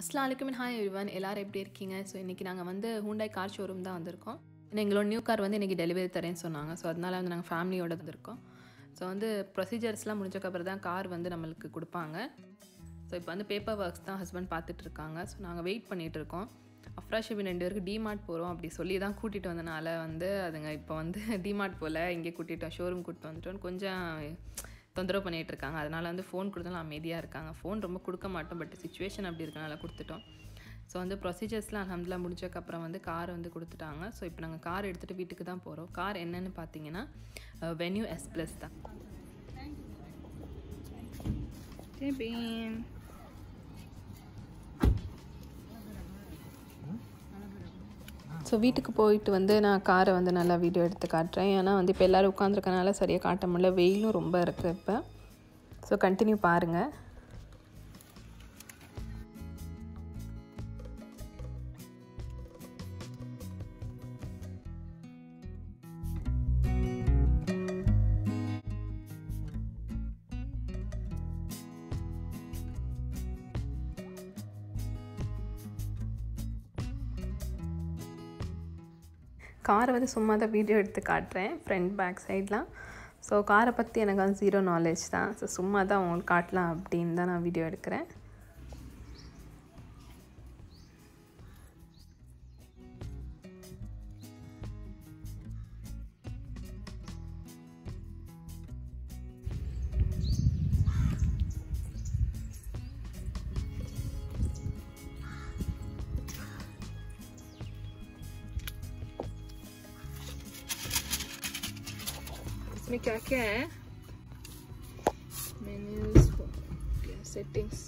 Assalamualaikum and hi everyone. எல்லாரும் எப்படி இருக்கீங்க? ஸோ இன்றைக்கி நாங்கள் வந்து Hyundai கார் ஷோரூம் தான் வந்திருக்கோம். எங்களோட நியூ கார் வந்து இன்றைக்கி டெலிவரி தரேன்னு சொன்னாங்க. ஸோ அதனால் வந்து நாங்கள் ஃபேமிலியோடு வந்திருக்கோம். ஸோ வந்து ப்ரொசீஜர்ஸ்லாம் முடிஞ்சக்கப்புறம் தான் கார் வந்து நம்மளுக்கு கொடுப்பாங்க. ஸோ இப்போ வந்து பேப்பர் ஒர்க்ஸ் தான் ஹஸ்பண்ட் பார்த்துட்ருக்காங்க. ஸோ நாங்கள் வெயிட் பண்ணிகிட்ருக்கோம். அஃப்ராஷிபின் 2 பேருக்கு டிமார்ட் போகிறோம் அப்படி சொல்லி தான் கூட்டிகிட்டு வந்தனால வந்து அதுங்க இப்போ வந்து டிமார்ட் போல் இங்கே கூட்டிகிட்டோம், ஷோரூம் கூட்டிட்டு வந்துட்டோன்னு கொஞ்சம் தொந்தரவு பண்ணிகிட்டு இருக்காங்க. அதனால் வந்து ஃபோன் கொடுத்தாலும் அமைதியாக இருக்காங்க. ஃபோன் ரொம்ப கொடுக்க மாட்டோம், பட் சிச்சுவேஷன் அப்படி இருக்கனால கொடுத்துட்டோம். ஸோ வந்து ப்ரொசீஜர்ஸ்லாம் அல்ஹம்துலில்லாஹ் முடிஞ்சக்கப்புறம் வந்து கார் வந்து கொடுத்துட்டாங்க. ஸோ இப்போ நாங்கள் கார் எடுத்துகிட்டு வீட்டுக்கு தான் போகிறோம். கார் என்னென்னு பார்த்தீங்கன்னா வென்யூ S+ தான். ஸோ வீட்டுக்கு போயிட்டு வந்து நான் காரை வந்து நல்லா வீடியோ எடுத்து காட்டுறேன். ஏன்னா வந்து இப்போ எல்லோரும் உட்காந்துருக்கனால சரியாக காட்ட முடியல, வெயிலும் ரொம்ப இருக்குது இப்போ. ஸோ கண்டினியூ பாருங்கள். காரை வந்து சும்மா தான் வீடியோ எடுத்து காட்டுறேன், ஃப்ரண்ட் பேக் சைட்லாம். ஸோ காரை பற்றி எனக்கு வந்து 0 நாலேஜ் தான். ஸோ சும்மா தான் உங்களுக்கு காட்டலாம் அப்படின்னு தான் நான் வீடியோ எடுக்கிறேன். इसमें क्या क्या है? Menus, settings,